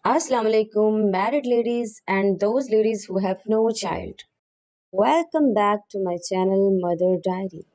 Assalamu alaikum, married ladies and those ladies who have no child. Welcome back to my channel Mother Diary.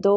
2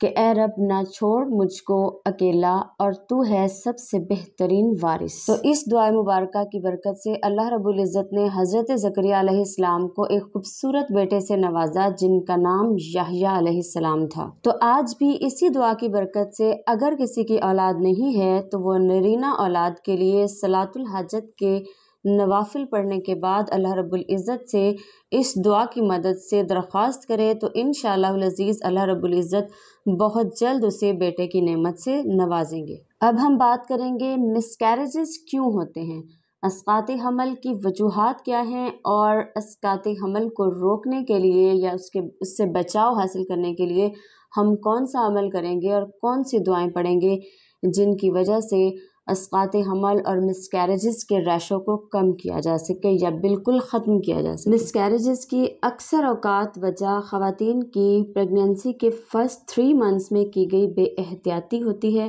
کہ اے رب نہ چھوڑ مجھ کو اکیلا اور تو ہے سب سے بہترین وارث۔ تو اس دعا مبارکہ کی برکت سے اللہ رب العزت نے حضرت زکریا علیہ السلام کو ایک خوبصورت بیٹے سے نوازا جن کا نام یحییٰ علیہ السلام تھا۔ تو آج بھی اسی دعا کی برکت سے اگر کسی کی اولاد نہیں ہے تو وہ نرینہ اولاد کے لیے صلاۃ الحاجت کے نوافل پڑھنے کے بعد اللہ رب العزت سے اس دعا کی مدد سے درخواست کرے تو انشاءاللہ العزیز اللہ رب العزت بہت جلد اسے بیٹے کی نعمت سے نوازیں گے۔ اب ہم بات کریں گے مسکیریجز کیوں ہوتے ہیں، اسقاط حمل کی وجوہات کیا ہیں، اور اسقاط حمل کو روکنے کے لیے یا اس سے بچاؤ حاصل کرنے کے لیے ہم کون سا عمل کریں گے اور کون سی دعائیں پڑھیں گے جن کی وجہ سے اسقاط حمل اور مسکیریجز کے ریشو کو کم کیا جا سکے یا بالکل ختم کیا جا سکے۔ مسکیریجز کی اکثر اوقات وجہ خواتین کی پریگنینسی کے فرسٹ 3 منتھس میں کی گئی بے احتیاطی ہوتی ہے،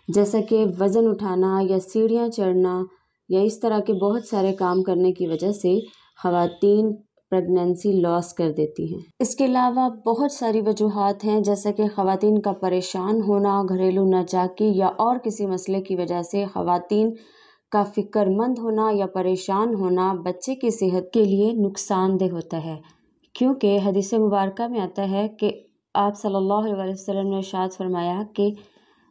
جیسا کہ وزن اٹھانا یا سیڑھیاں چڑھنا یا اس طرح کے بہت سارے کام کرنے کی وجہ سے خواتین پریگنینسی لاس کر دیتی ہیں۔ اس کے علاوہ بہت ساری وجوہات ہیں جیسا کہ خواتین کا پریشان ہونا، گھریلو ناچاکی یا اور کسی مسئلے کی وجہ سے خواتین کا فکر مند ہونا یا پریشان ہونا بچے کی صحت کے لیے نقصان دہ ہوتا ہے، کیونکہ حدیث مبارکہ میں آتا ہے کہ آپ صلی اللہ علیہ وسلم نے ارشاد فرمایا کہ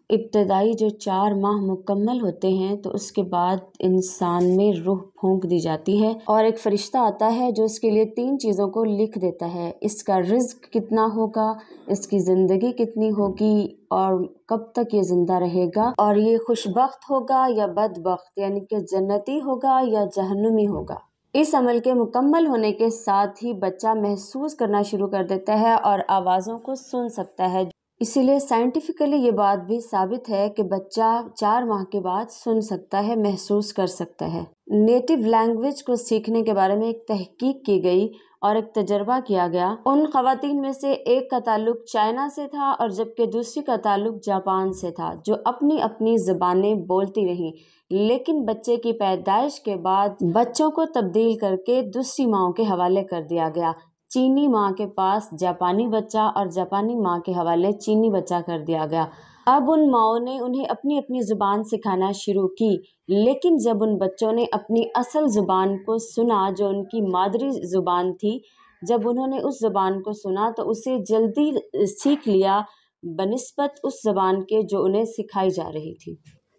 ابتدائی جو 4 ماہ مکمل ہوتے ہیں تو اس کے بعد انسان میں روح پھونک دی جاتی ہے اور ایک فرشتہ آتا ہے جو اس کے لیے 3 چیزوں کو لکھ دیتا ہے، اس کا رزق کتنا ہوگا، اس کی زندگی کتنی ہوگی اور کب تک یہ زندہ رہے گا، اور یہ خوشبخت ہوگا یا بدبخت، یعنی کہ جنتی ہوگا یا جہنمی ہوگا۔ اس عمل کے مکمل ہونے کے ساتھ ہی بچہ محسوس کرنا شروع کر دیتا ہے اور آوازوں کو سن سکتا ہے، اسی لیے سائنٹیفکلی یہ بات بھی ثابت ہے کہ بچہ 4 ماہ کے بعد سن سکتا ہے، محسوس کر سکتا ہے۔ نیٹو لینگویج کو سیکھنے کے بارے میں ایک تحقیق کی گئی اور ایک تجربہ کیا گیا۔ ان خواتین میں سے ایک کا تعلق چائنا سے تھا اور جبکہ دوسری کا تعلق جاپان سے تھا، جو اپنی اپنی زبانیں بولتی رہیں، لیکن بچے کی پیدائش کے بعد بچوں کو تبدیل کر کے دوسری ماؤں کے حوالے کر دیا گیا۔ چینی ماں کے پاس جاپانی بچہ اور جاپانی ماں کے حوالے چینی بچہ کر دیا گیا۔ اب ان ماؤں نے انہیں اپنی اپنی زبان سکھانا شروع کی، لیکن جب ان بچوں نے اپنی اصل زبان کو سنا جو ان کی مادری زبان تھی، جب انہوں نے اس زبان کو سنا تو اسے جلدی سیکھ لیا بنسبت اس زبان کے جو انہیں سکھائی جا رہی تھی،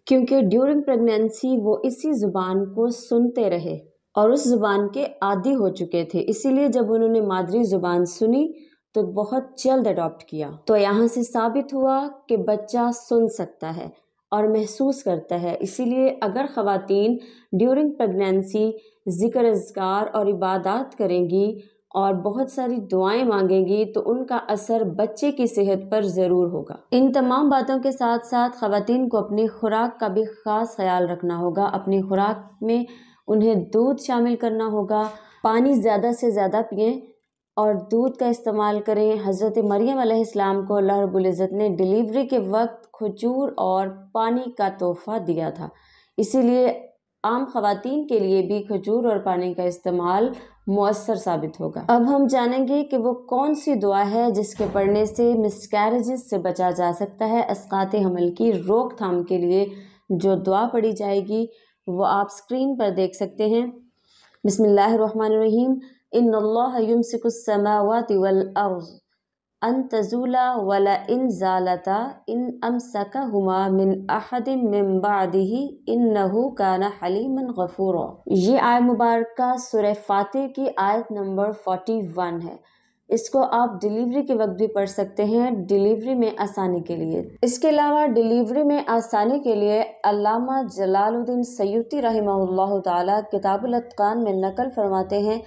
کیونکہ ڈیورنگ پریگنینسی وہ اسی زبان کو سنتے رہے اور اس زبان کے عادی ہو چکے تھے، اسی لیے جب انہوں نے مادری زبان سنی تو بہت جلد اڈاپٹ کیا۔ تو یہاں سے ثابت ہوا کہ بچہ سن سکتا ہے اور محسوس کرتا ہے، اسی لیے اگر خواتین ڈیورنگ پریگنینسی ذکر اذکار اور عبادات کریں گی اور بہت ساری دعائیں مانگیں گی تو ان کا اثر بچے کی صحت پر ضرور ہوگا۔ ان تمام باتوں کے ساتھ ساتھ خواتین کو اپنی خوراک کا بھی خاص خیال رکھنا ہوگا۔ اپنی خوراک میں انہیں دودھ شامل کرنا ہوگا، پانی زیادہ سے زیادہ پئیں اور دودھ کا استعمال کریں۔ حضرت مریم علیہ السلام کو اللہ رب العزت نے ڈیلیوری کے وقت کھجور اور پانی کا تحفہ دیا تھا، اسی لیے عام خواتین کے لیے بھی کھجور اور پانی کا استعمال مؤثر ثابت ہوگا۔ اب ہم جانیں گے کہ وہ کون سی دعا ہے جس کے پڑھنے سے مسکیریجز سے بچا جا سکتا ہے۔ اسقاط حمل کی روک تھام کے لیے جو دعا پڑھی جائے گی وہ آپ اسکرین پر دیکھ سکتے ہیں۔ بسم اللہ الرحمن الرحیم۔ ان اللہ یمسک السماوات والارض ان تزولا ولئن زالتا ان امسکہما من احد من بعدہ انہ کان حلیما غفورا۔ یہ آیت مبارکہ سورہ فاتر کی آیت نمبر 41 ہے۔ اس کو آپ ڈیلیوری کے وقت بھی پڑھ سکتے ہیں، ڈیلیوری میں آسانی کے لیے۔ اس کے علاوہ ڈیلیوری میں آسانی کے لیے علامہ جلال الدین سیوطی رحمہ اللہ تعالی کتاب الاتقان میں نقل فرماتے ہیں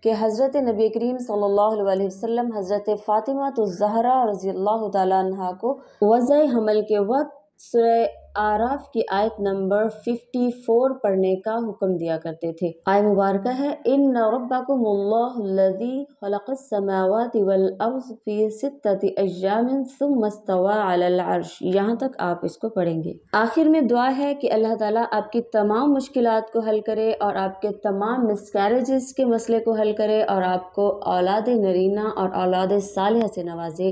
کہ حضرت نبی کریم صلی اللہ علیہ وسلم حضرت فاطمہ الزہرا رضی اللہ تعالیٰ عنہا کو وضع حمل کے وقت سورہ اعراف کی آیت نمبر 54 پڑھنے کا حکم دیا کرتے تھے۔ آیت مبارکہ ہے ان ربکم اللہ الذی خلق السماوات والارض فی 6 ایام ثم استوى علی العرش، یہاں تک آپ اس کو پڑھیں گے۔ آخر میں دعا ہے کہ اللہ تعالیٰ آپ کی تمام مشکلات کو حل کرے اور آپ کے تمام مسکیریجز کے مسئلے کو حل کرے اور آپ کو اولاد نرینہ اور اولاد صالحہ سے نوازے۔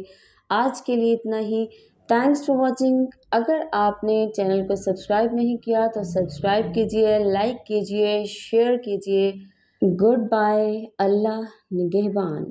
آج کے لیے اتنا ہی. Thanks for watching. اگر آپ نے چینل کو سبسکرائب نہیں کیا تو سبسکرائب کیجیے، لائک کیجیے، شیئر کیجیے. Good bye. اللہ نگہبان.